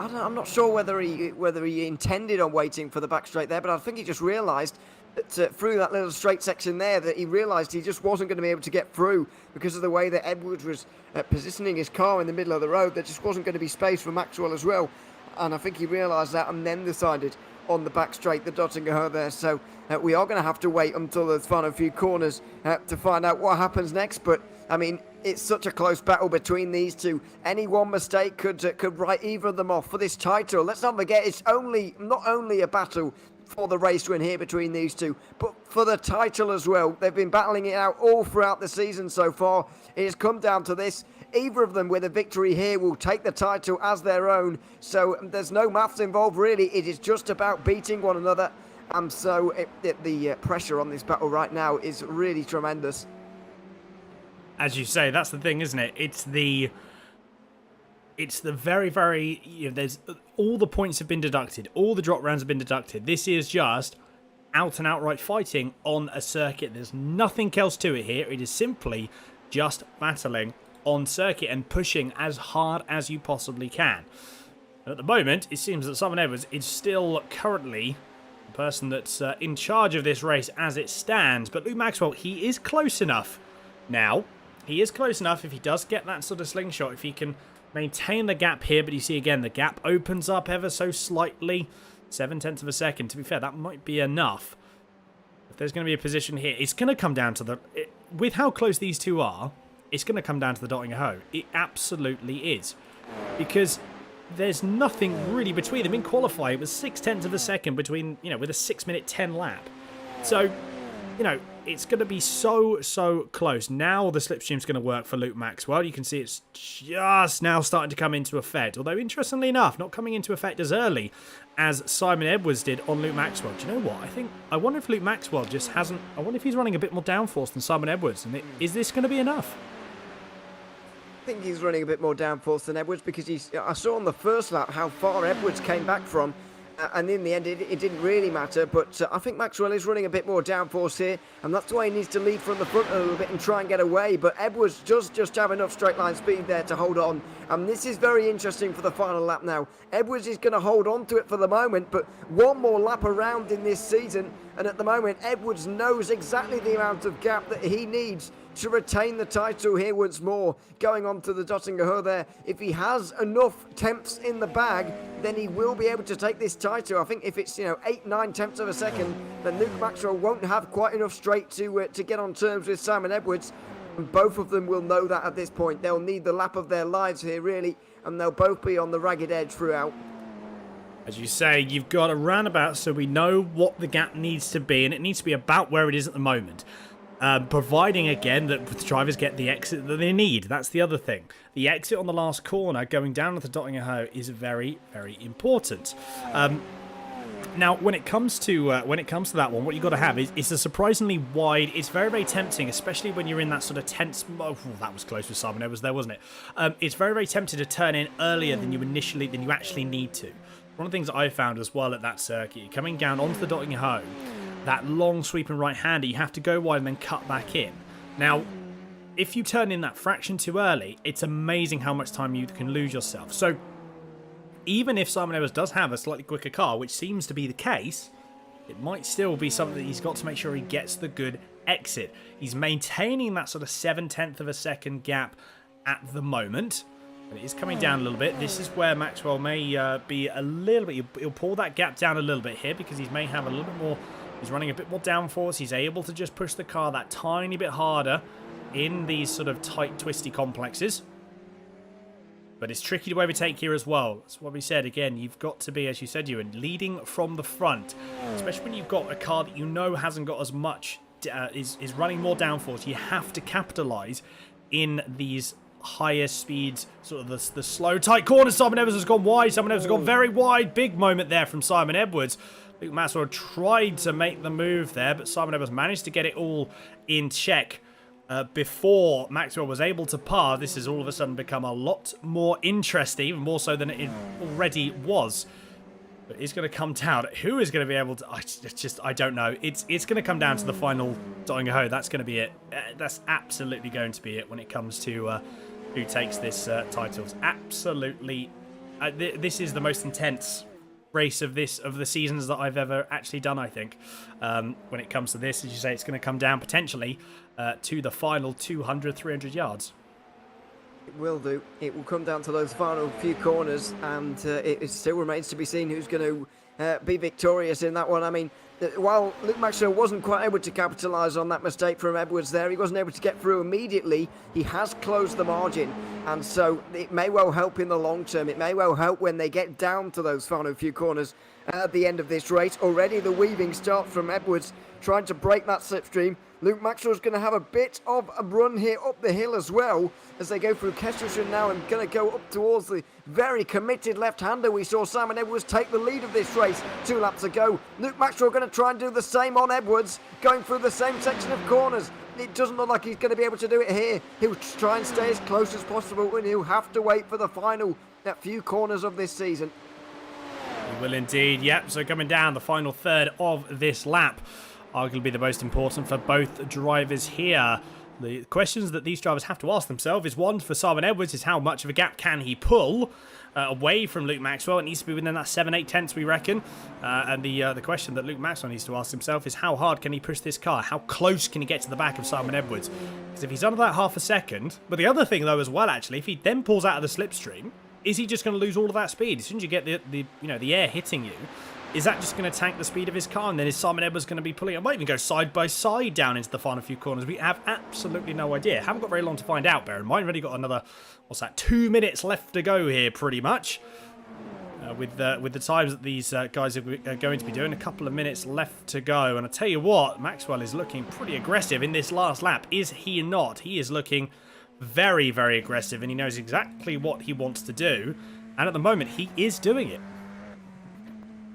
I'm not sure whether he intended on waiting for the back straight there, but I think he just realised that through that little straight section there, that he realised he just wasn't going to be able to get through because of the way that Edwards was positioning his car in the middle of the road. There just wasn't going to be space for Maxwell as well. And I think he realised that and then decided on the back straight, the Dottinger there. So we are going to have to wait until the final few corners to find out what happens next. But I mean, it's such a close battle between these two. Any one mistake could write either of them off for this title. Let's not forget, it's not only a battle for the race win here between these two, but for the title as well. They've been battling it out all throughout the season so far. It has come down to this. Either of them with a victory here will take the title as their own. So there's no maths involved really. It is just about beating one another. And so the pressure on this battle right now is really tremendous. As you say, that's the thing, isn't it? It's the very, very... there's all the points have been deducted. All the drop rounds have been deducted. This is just out and outright fighting on a circuit. There's nothing else to it here. It is simply just battling on circuit and pushing as hard as you possibly can. At the moment, it seems that Simon Edwards is still currently the person that's in charge of this race as it stands. But Luke Maxwell, he is close enough now. He is close enough if he does get that sort of slingshot, if he can maintain the gap here. But you see again, the gap opens up ever so slightly. 0.7 of a second. To be fair, that might be enough. If there's going to be a position here, it's going to come down to with how close these two are, it's going to come down to the dotting ho. It absolutely is. Because there's nothing really between them. In qualifying, it was 0.6 of a second between, with a 6-minute 10 lap. So, it's going to be so close. Now the slipstream's going to work for Luke Maxwell. You can see it's just now starting to come into effect. Although, interestingly enough, not coming into effect as early as Simon Edwards did on Luke Maxwell. Do you know what? I wonder if Luke Maxwell just hasn't... I wonder if he's running a bit more downforce than Simon Edwards. And is this going to be enough? I think he's running a bit more downforce than Edwards because I saw on the first lap how far Edwards came back from. And in the end, it didn't really matter. But I think Maxwell is running a bit more downforce here. And that's why he needs to lead from the front a little bit and try and get away. But Edwards just have enough straight line speed there to hold on. And this is very interesting for the final lap now. Edwards is going to hold on to it for the moment. But one more lap around in this season. And at the moment, Edwards knows exactly the amount of gap that he needs to retain the title here once more. Going on to the Dottinger there. If he has enough temps in the bag, then he will be able to take this title. I think if it's 8-9 tenths of a second, then Luke Maxwell won't have quite enough straight to get on terms with Simon Edwards. And both of them will know that at this point. They'll need the lap of their lives here really, and they'll both be on the ragged edge throughout. As you say, you've got a roundabout so we know what the gap needs to be, and it needs to be about where it is at the moment. Providing, again, that the drivers get the exit that they need. That's the other thing. The exit on the last corner, going down at the Dottinger Ho, is very, very important. Now, when it comes to that one, what you got to have is a surprisingly wide. It's very, very tempting, especially when you're in that sort of tense. Oh, that was close with Simon Edwards there, wasn't it? It's very, very tempting to turn in earlier than you actually need to. One of the things that I found as well at that circuit, coming down onto the dotting home, that long sweeping right-hander, you have to go wide and then cut back in. Now, if you turn in that fraction too early, it's amazing how much time you can lose yourself. So, even if Simon Edwards does have a slightly quicker car, which seems to be the case, it might still be something that he's got to make sure he gets the good exit. He's maintaining that sort of 7/10 of a second gap at the moment. And it is coming down a little bit. This is where Maxwell may be a little bit... He'll pull that gap down a little bit here because he may have a little bit more... He's running a bit more downforce. He's able to just push the car that tiny bit harder in these sort of tight, twisty complexes. But it's tricky to overtake here as well. That's what we said. Again, you've got to be, as you said, Ewan, leading from the front. Especially when you've got a car that you know hasn't got as much... is running more downforce. You have to capitalise in these... higher speeds, sort of the slow, tight corners. Simon Edwards has gone wide. Simon Edwards has gone very wide. Big moment there from Simon Edwards. Luke Maxwell tried to make the move there, but Simon Edwards managed to get it all in check before Maxwell was able to pass. This has all of a sudden become a lot more interesting, even more so than it already was. But it's going to come down. Who is going to be able to... I don't know. It's going to come down to the final dotting ho. That's going to be it. That's absolutely going to be it when it comes to who takes this title. It's absolutely... this is the most intense race of the seasons that I've ever actually done, I think. When it comes to this, as you say, it's going to come down potentially to the final 200, 300 yards. It will do. It will come down to those final few corners, and it still remains to be seen who's going to be victorious in that one. I mean, while Luke Maxwell wasn't quite able to capitalise on that mistake from Edwards there, he wasn't able to get through immediately. He has closed the margin, and so it may well help in the long term. It may well help when they get down to those final few corners at the end of this race. Already the weaving starts from Edwards, trying to break that slipstream. Luke Maxwell's going to have a bit of a run here up the hill as well as they go through Kesselchen now and going to go up towards the very committed left-hander. We saw Simon Edwards take the lead of this race 2 laps ago. Luke Maxwell going to try and do the same on Edwards, going through the same section of corners. It doesn't look like he's going to be able to do it here. He'll try and stay as close as possible, and he'll have to wait for the final few corners of this season. He will indeed, yep. So coming down the final third of this lap. Arguably the most important for both drivers here. The questions that these drivers have to ask themselves is, one, for Simon Edwards, is how much of a gap can he pull away from Luke Maxwell? It needs to be within that 7-8 tenths, we reckon. And the question that Luke Maxwell needs to ask himself is, how hard can he push this car? How close can he get to the back of Simon Edwards? Because if he's under that half a second... But the other thing, though, as well, actually, if he then pulls out of the slipstream, is he just going to lose all of that speed? As soon as you get the air hitting you, is that just going to tank the speed of his car? And then is Simon Edwards going to be pulling it? Might even go side by side down into the final few corners. We have absolutely no idea. Haven't got very long to find out, bear in mind. We've only got another, 2 minutes left to go here, pretty much. With the times that these guys are going to be doing. A couple of minutes left to go. And I tell you what, Maxwell is looking pretty aggressive in this last lap. Is he not? He is looking very, very aggressive. And he knows exactly what he wants to do. And at the moment, he is doing it.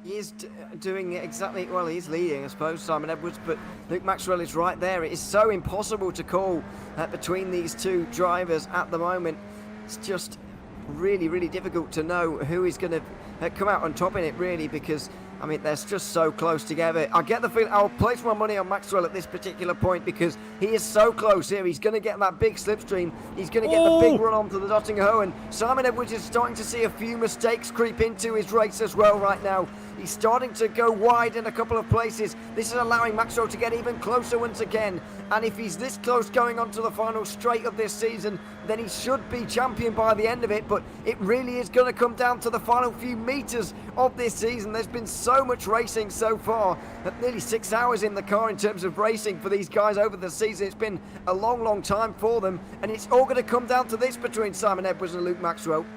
He is doing it exactly, well, he's leading, I suppose, Simon Edwards, but Luke Maxwell is right there. It is so impossible to call between these two drivers at the moment. It's just really, really difficult to know who is going to come out on top in it, really, because, I mean, they're just so close together. I get the feeling I'll place my money on Maxwell at this particular point because he is so close here. He's going to get that big slipstream. He's going to get the big run onto the Dotting Ho, and Simon Edwards is starting to see a few mistakes creep into his race as well right now. He's starting to go wide in a couple of places. This is allowing Maxwell to get even closer once again. And if he's this close going on to the final straight of this season, then he should be champion by the end of it. But it really is going to come down to the final few meters of this season. There's been so much racing so far. Nearly 6 hours in the car in terms of racing for these guys over the season. It's been a long, long time for them. And it's all going to come down to this between Simon Edwards and Luke Maxwell.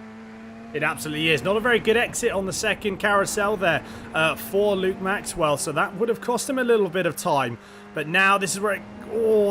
It absolutely is. Not a very good exit on the second carousel there for Luke Maxwell. So that would have cost him a little bit of time. But now this is where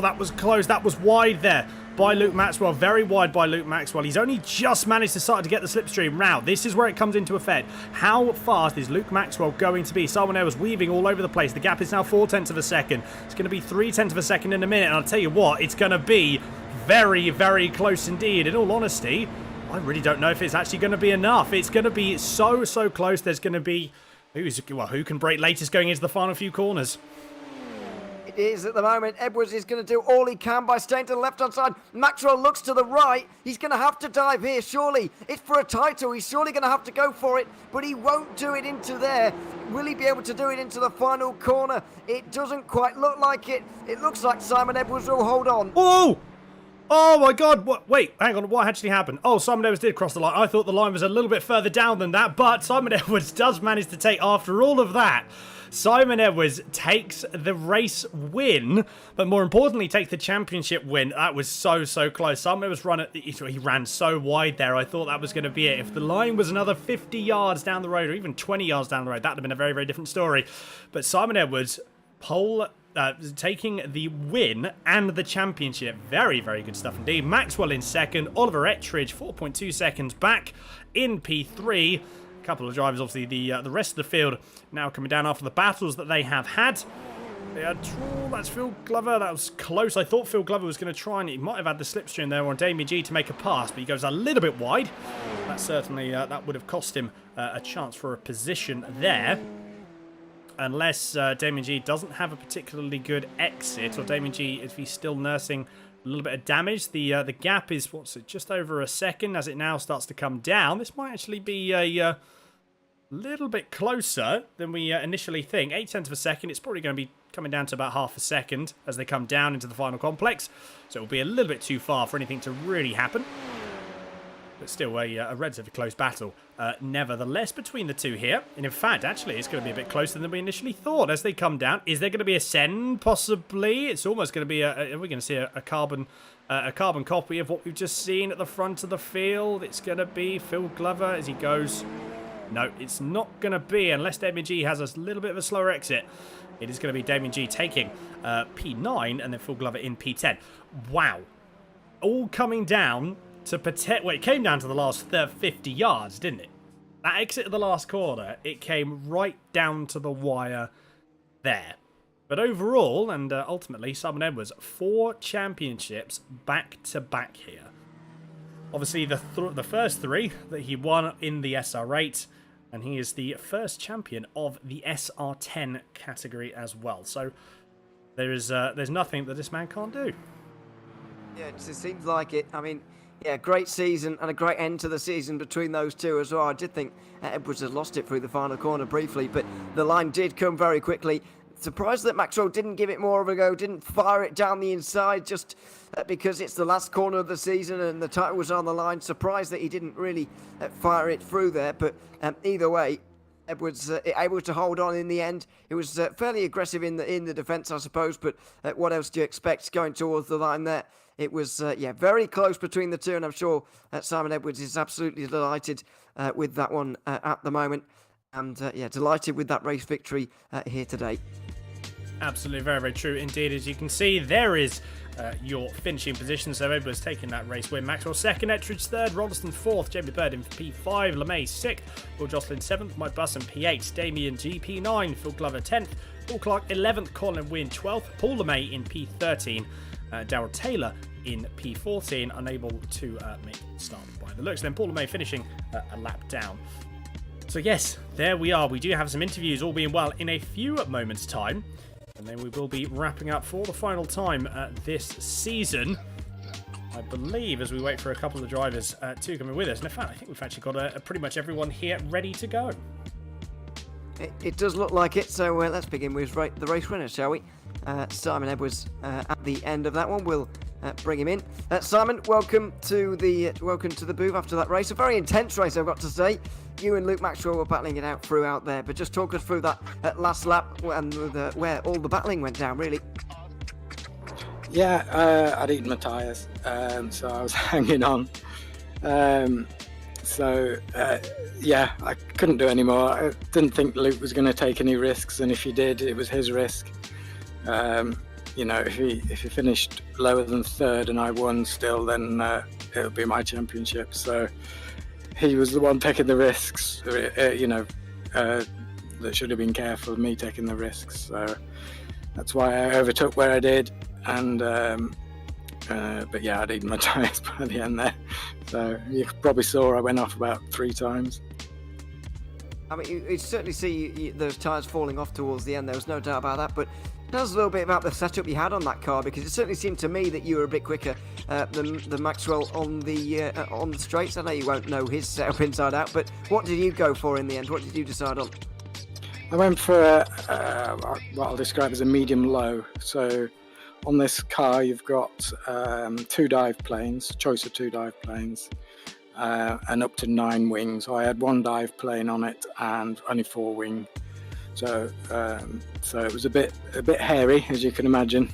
that was close. That was wide there. by Luke Maxwell, very wide by Luke Maxwell. He's only just managed to start to get the slipstream. Now, this is where it comes into effect. How fast is Luke Maxwell going to be? Simon Edwards weaving all over the place. The gap is now 0.4 of a second. It's going to be 0.3 of a second in a minute. And I'll tell you what, it's going to be very, very close indeed. In all honesty, I really don't know if it's actually going to be enough. It's going to be so, so close. There's going to be... who can break latest going into the final few corners? It is at the moment. Edwards is going to do all he can by staying to the left-hand side. Maxwell looks to the right. He's going to have to dive here, surely. It's for a title. He's surely going to have to go for it, but he won't do it into there. Will he be able to do it into the final corner? It doesn't quite look like it. It looks like Simon Edwards will hold on. Oh! Oh my god, wait, hang on, what actually happened? Oh, Simon Edwards did cross the line. I thought the line was a little bit further down than that, but Simon Edwards does manage to take, after all of that, Simon Edwards takes the race win, but more importantly, takes the championship win. That was so, so close. Simon Edwards he ran so wide there. I thought that was going to be it. If the line was another 50 yards down the road, or even 20 yards down the road, that would have been a very, very different story. But Simon Edwards, taking the win and the championship. Very, very good stuff indeed. Maxwell in second. Oliver Ettridge, 4.2 seconds back in P3. A couple of drivers, obviously, the rest of the field now coming down after the battles that they have had. That's Phil Glover. That was close. I thought Phil Glover was going to try and he might have had the slipstream there on Damien G to make a pass, but he goes a little bit wide. That certainly that would have cost him a chance for a position there. Unless Damien G doesn't have a particularly good exit, or Damien G, if he's still nursing a little bit of damage. The gap is, just over a second as it now starts to come down. This might actually be a little bit closer than we initially think. 0.8 of a second. It's probably going to be coming down to about half a second as they come down into the final complex. So it will be a little bit too far for anything to really happen. But still a relatively close battle, nevertheless, between the two here. And in fact, actually, it's going to be a bit closer than we initially thought as they come down. Is there going to be a send, possibly? It's almost going to be we're going to see a carbon copy of what we've just seen at the front of the field. It's going to be Phil Glover as he goes. No, it's not going to be, unless Damien G has a little bit of a slower exit. It is going to be Damien G taking P9 and then Phil Glover in P10. Wow. All coming down to protect. Well, it came down to the last 50 yards, didn't it? That exit of the last corner, it came right down to the wire there. But overall, and ultimately, Simon Edwards, 4 championships back-to-back here. Obviously, the first 3 that he won in the SR8, and he is the first champion of the SR10 category as well. So there's nothing that this man can't do. Yeah, it seems like it. I mean, yeah, great season and a great end to the season between those two as well. I did think Edwards had lost it through the final corner briefly, but the line did come very quickly. Surprised that Maxwell didn't give it more of a go, didn't fire it down the inside just because it's the last corner of the season and the title was on the line. Surprised that he didn't really fire it through there, but either way, Edwards able to hold on in the end. It was fairly aggressive in the defence, I suppose, but what else do you expect going towards the line there? It was, very close between the two, and I'm sure Simon Edwards is absolutely delighted with that one at the moment. And, delighted with that race victory here today. Absolutely, very, very true indeed. As you can see, there is your finishing position. So Edwards taking that race win. Maxwell second, Ettridge third, Robertson fourth, Jamie Bird in P5, LeMay sixth, Will Jocelyn seventh, Mike Buss in P8, Damien G P9, Phil Glover 10th, Paul Clark 11th, Colin Wynn 12th, Paul LeMay in P13, Darryl Taylor in P14, unable to make start by the looks. Then Paul LeMay finishing a lap down. So yes, there we are. We do have some interviews, all being well, in a few moments' time. And then we will be wrapping up for the final time this season, I believe, as we wait for a couple of drivers to come in with us. And in fact, I think we've actually got pretty much everyone here ready to go. It does look like it, so let's begin with the race winner, shall we? Simon Edwards at the end of that one. We'll bring him in. Simon, welcome to the booth after that race. A very intense race, I've got to say. You and Luke Maxwell were battling it out throughout there, but just talk us through that last lap and where all the battling went down, really. Yeah, I'd eaten my tyres, so I was hanging on. I couldn't do any more. I didn't think Luke was going to take any risks, and if he did, it was his risk. if he finished lower than third and I won still, then it would be my championship. So he was the one taking the risks. That should have been careful of me taking the risks. So that's why I overtook where I did. And but yeah, I'd eaten my tyres by the end there. So you probably saw I went off about 3 times. I mean, you certainly see those tyres falling off towards the end. There was no doubt about that. But tell us a little bit about the setup you had on that car, because it certainly seemed to me that you were a bit quicker than Maxwell on the straights. I know you won't know his setup inside out, but what did you go for in the end? What did you decide on? I went for what I'll describe as a medium-low. So on this car, you've got 2 dive planes, choice of 2 dive planes, and up to 9 wings. So I had 1 dive plane on it and only 4 wing. So it was a bit hairy, as you can imagine.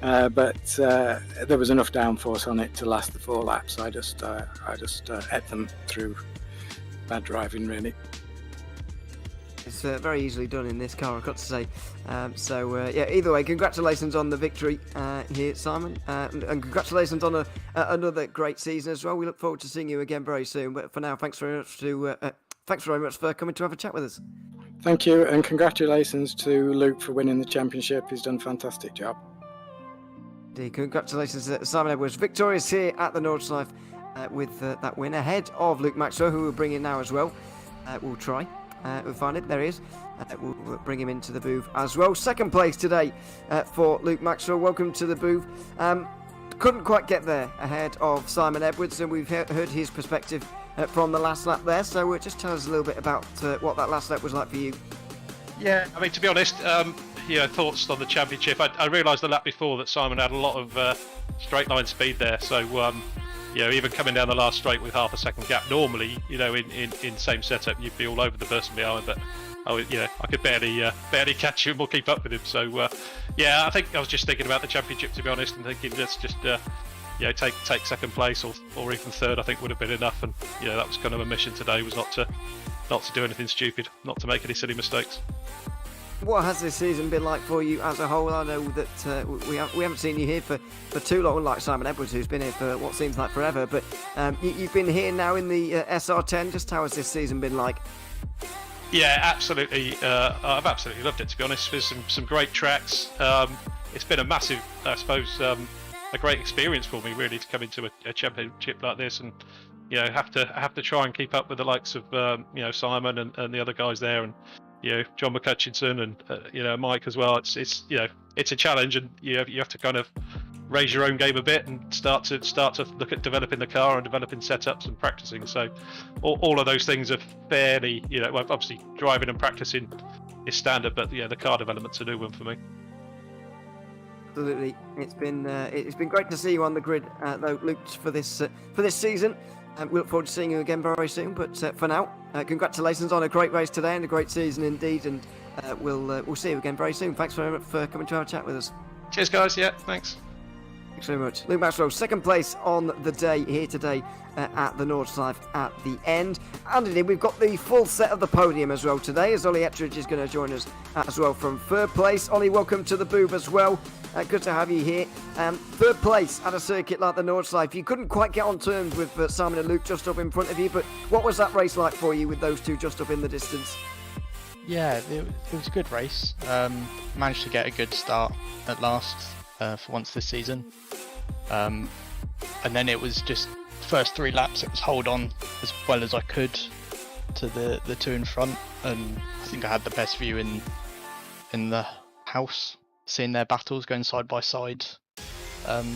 But there was enough downforce on it to last the 4 laps. I just ate them through bad driving, really. It's very easily done in this car, I've got to say. Yeah, either way, congratulations on the victory here, Simon. And congratulations on another great season as well. We look forward to seeing you again very soon. But for now, thanks very much for coming to have a chat with us. Thank you, and congratulations to Luke for winning the championship. He's done a fantastic job. Indeed, congratulations to Simon Edwards. Victorious here at the Nordschleife with that win ahead of Luke Maxwell, who we're bringing now as well. We'll try. We'll find it. There he is. We'll bring him into the booth as well. Second place today for Luke Maxwell. Welcome to the booth. Couldn't quite get there ahead of Simon Edwards, and we've heard his perspective from the last lap there. So just tell us a little bit about what that last lap was like for you. Yeah, I mean, to be honest, thoughts on the championship. I realised the lap before that Simon had a lot of straight line speed there. So even coming down the last straight with half a second gap, normally, in same setup, you'd be all over the person behind, but I could barely catch him or keep up with him. So I think I was just thinking about the championship, to be honest, and thinking let's just take second place or even third. I think would have been enough, and that was kind of a mission today, was not to do anything stupid, not to make any silly mistakes. What has this season been like for you as a whole? I know that we haven't seen you here for too long, unlike Simon Edwards, who's been here for what seems like forever. But you've been here now in the SR10. Just how has this season been like? Yeah, absolutely. I've absolutely loved it, to be honest. There's some great tracks. It's been a massive, I suppose, a great experience for me, really, to come into a championship like this and have to try and keep up with the likes of Simon and the other guys there, and John McCutchinson and Mike as well. It's a challenge, and you have to kind of raise your own game a bit and start to look at developing the car and developing setups and practicing. So all of those things are fairly obviously driving and practicing is standard, but the car development's a new one for me. Absolutely, it's been great to see you on the grid, though, Luke, for this season. We look forward to seeing you again very soon. But for now, congratulations on a great race today and a great season indeed. And we'll see you again very soon. Thanks very much for coming to have a chat with us. Cheers, guys. Yeah, thanks. Thanks very much. Luke Maxwell, second place on the day here today at the Nordschleife at the end. And indeed, we've got the full set of the podium as well today, as Ollie Ettridge is going to join us as well from third place. Ollie, welcome to the booth as well. Good to have you here. Third place at a circuit like the Nordschleife. You couldn't quite get on terms with Simon and Luke just up in front of you, but what was that race like for you with those two just up in the distance? Yeah, it was a good race. Managed to get a good start at last for once this season. And then it was just first 3 laps, it was hold on as well as I could to the two in front, and I think I had the best view in the house, seeing their battles going side by side down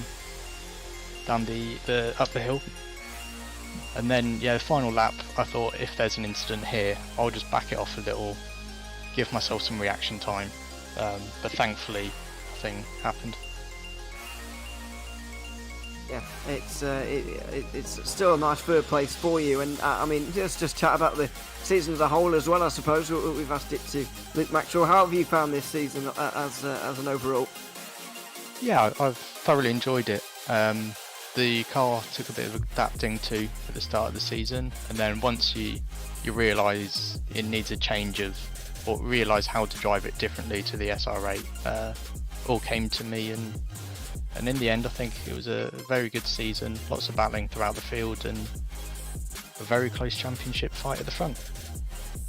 up the hill. And then the final lap, I thought if there's an incident here, I'll just back it off a little, give myself some reaction time, but thankfully nothing happened. Yeah, it's still a nice third place for you, and I mean, just chat about the season as a whole as well. I suppose we've asked it to Luke Maxwell. How have you found this season as an overall? Yeah, I've thoroughly enjoyed it. The car took a bit of adapting to at the start of the season, and then once you realise it needs a change of, or realise how to drive it differently to the SR8, all came to me, and in the end, I think it was a very good season. Lots of battling throughout the field, and a very close championship fight at the front.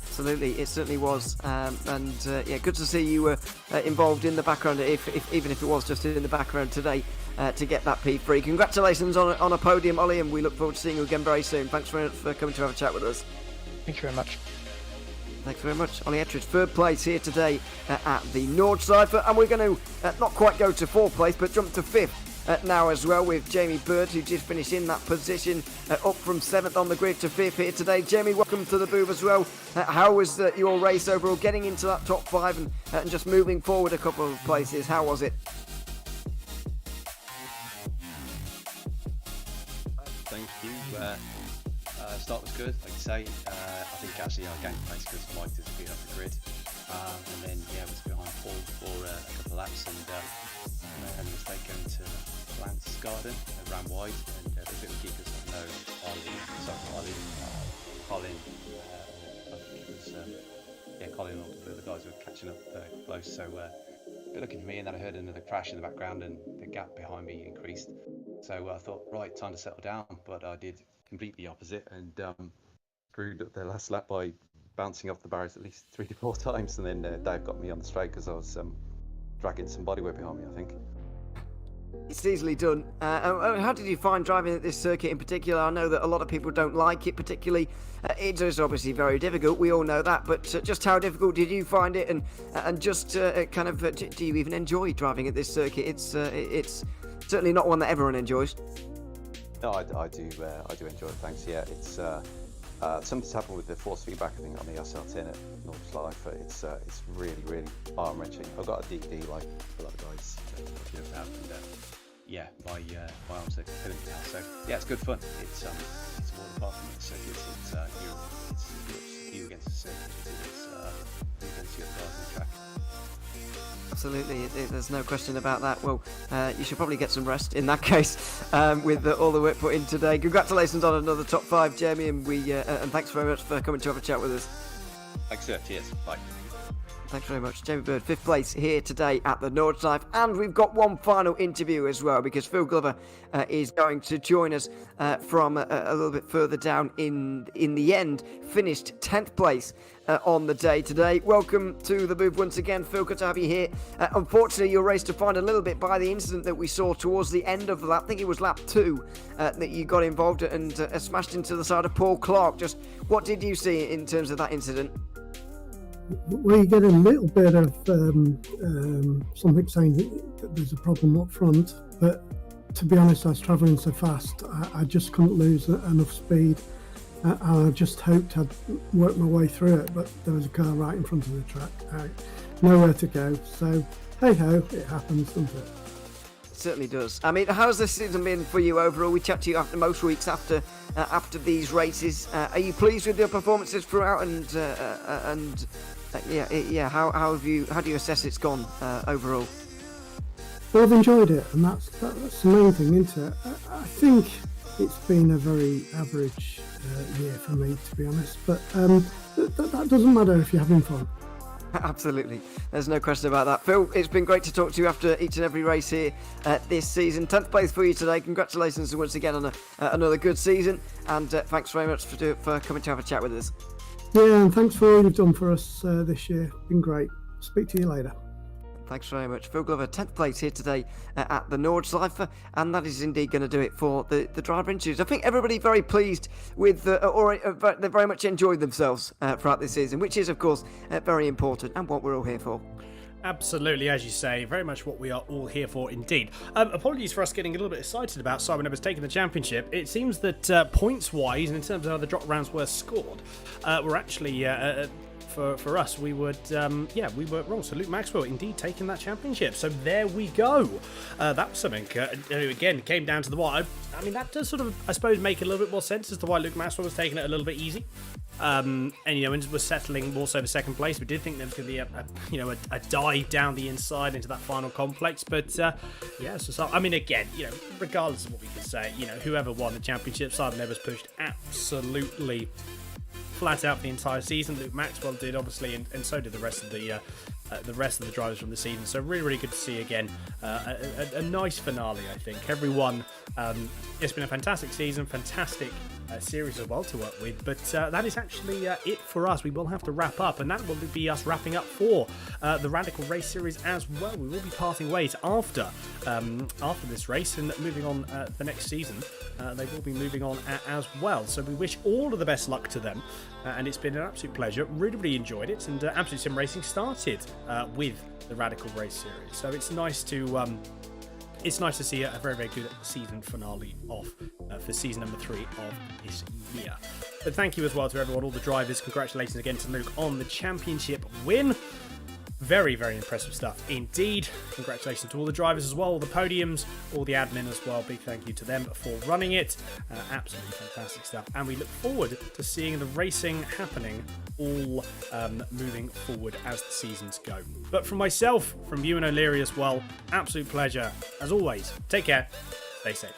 Absolutely, it certainly was, yeah, good to see you were involved in the background, even if it was just in the background today, to get that P3. Congratulations on a podium, Ollie, and we look forward to seeing you again very soon. Thanks very much for coming to have a chat with us. Thank you very much. Thanks very much, Ollie Ettridge. Third place here today at the Nordschliefe, and we're going to not quite go to fourth place, but jump to fifth now as well, with Jamie Bird, who just finished in that position, up from 7th on the grid to 5th here today. Jamie, welcome to the booth as well. How was your race overall, getting into that top 5 and just moving forward a couple of places? How was it? Thank you. Start was good, like you say. I think actually our game place because Mike disappeared off the grid, and then was behind Paul for a couple of laps, and made a mistake going to Lance Garden and ran wide, and they couldn't keep us. No, Colin. I think it was Colin and all the other guys were catching up close. So a bit looking for me, and then I heard another crash in the background, and the gap behind me increased. So I thought, right, time to settle down, but I did completely opposite and screwed up the last lap by bouncing off the barriers at least 3 to 4 times, and then Dave got me on the straight because I was dragging some bodywork behind me, I think. It's easily done. How did you find driving at this circuit in particular? I know that a lot of people don't like it particularly. It is obviously very difficult, we all know that, but just how difficult did you find it, and just do you even enjoy driving at this circuit? It's certainly not one that everyone enjoys. No, I do enjoy it, thanks. Yeah, it's something's happened with the force feedback, I think, on the SL10 at Nordschliefe. It's really, really arm-wrenching. I've got a DD like a lot of guys have, and my arms are killing me now. So yeah, it's good fun. It's all apart from the circuits. It's you against the circuit. It's you against the other guys on the track. Absolutely, there's no question about that. Well, you should probably get some rest in that case, with all the work put in today. Congratulations on another top 5, Jamie, and and thanks very much for coming to have a chat with us. Thanks, sir. Cheers. Bye. Thanks very much. Jamie Bird, 5th place here today at the Nordschleife. And we've got one final interview as well, because Phil Glover is going to join us from a little bit further down in the end. Finished 10th place on the day today. Welcome to the booth once again, Phil. Good to have you here. Unfortunately, your race defined a little bit by the incident that we saw towards the end of the lap. I think it was lap 2 that you got involved and smashed into the side of Paul Clark. Just what did you see in terms of that incident? We get a little bit of something saying that there's a problem up front, but to be honest, I was travelling so fast, I just couldn't lose enough speed. I just hoped I'd work my way through it, but there was a car right in front of the track, nowhere to go. So hey ho, it happens, doesn't it? Certainly does. I mean, how's this season been for you overall? We chat to you after most weeks after these races. Are you pleased with your performances throughout? How do you assess it's gone overall? Well, I've enjoyed it, and that's the main thing, isn't it? I think it's been a very average year for me, to be honest. But that doesn't matter if you're having fun. Absolutely. There's no question about that. Phil, it's been great to talk to you after each and every race here this season. 10th place for you today. Congratulations once again on another good season. And thanks very much for coming to have a chat with us. Yeah, and thanks for all you've done for us this year. Been great. Speak to you later. Thanks very much. Phil Glover, 10th place here today at the Nordschleife, and that is indeed going to do it for the driver interviews. I think everybody very pleased with, they very much enjoyed themselves throughout this season, which is, of course, very important and what we're all here for. Absolutely, as you say, very much what we are all here for indeed. Apologies for us getting a little bit excited about Simon Evans taking the championship. It seems that points-wise, and in terms of how the drop rounds were scored, we're actually... For us, we were wrong. So Luke Maxwell indeed taking that championship. So there we go. That was something. Again, came down to the wire. I mean, that does sort of, I suppose, make a little bit more sense as to why Luke Maxwell was taking it a little bit easy. And was settling more so for second place. We did think there was going to be a dive down the inside into that final complex. But so I mean, again, regardless of what we could say, whoever won the championship, Simon Evans pushed absolutely flat out for the entire season. Luke Maxwell did, obviously, and so did the rest of the the rest of the drivers from the season. So really, really good to see again. A nice finale, I think. Everyone, it's been a fantastic season, fantastic series as well to work with, but that is actually it for us. We will have to wrap up, and that will be us wrapping up for the Radical Race Series as well. We will be parting ways after this race and moving on the next season. They will be moving on as well, so we wish all of the best luck to them, and it's been an absolute pleasure. Really, really enjoyed it, and Absolute Sim Racing started with the Radical Race Series, so it's nice to see a very, very good season finale off for season number 3 of this year. But thank you as well to everyone, all the drivers. Congratulations again to Luke on the championship win. Very, very impressive stuff indeed. Congratulations to all the drivers as well, all the podiums, all the admin as well. Big thank you to them for running it. Absolutely fantastic stuff. And we look forward to seeing the racing happening all moving forward as the seasons go. But from myself, from you and O'Leary as well, absolute pleasure. As always, take care, stay safe.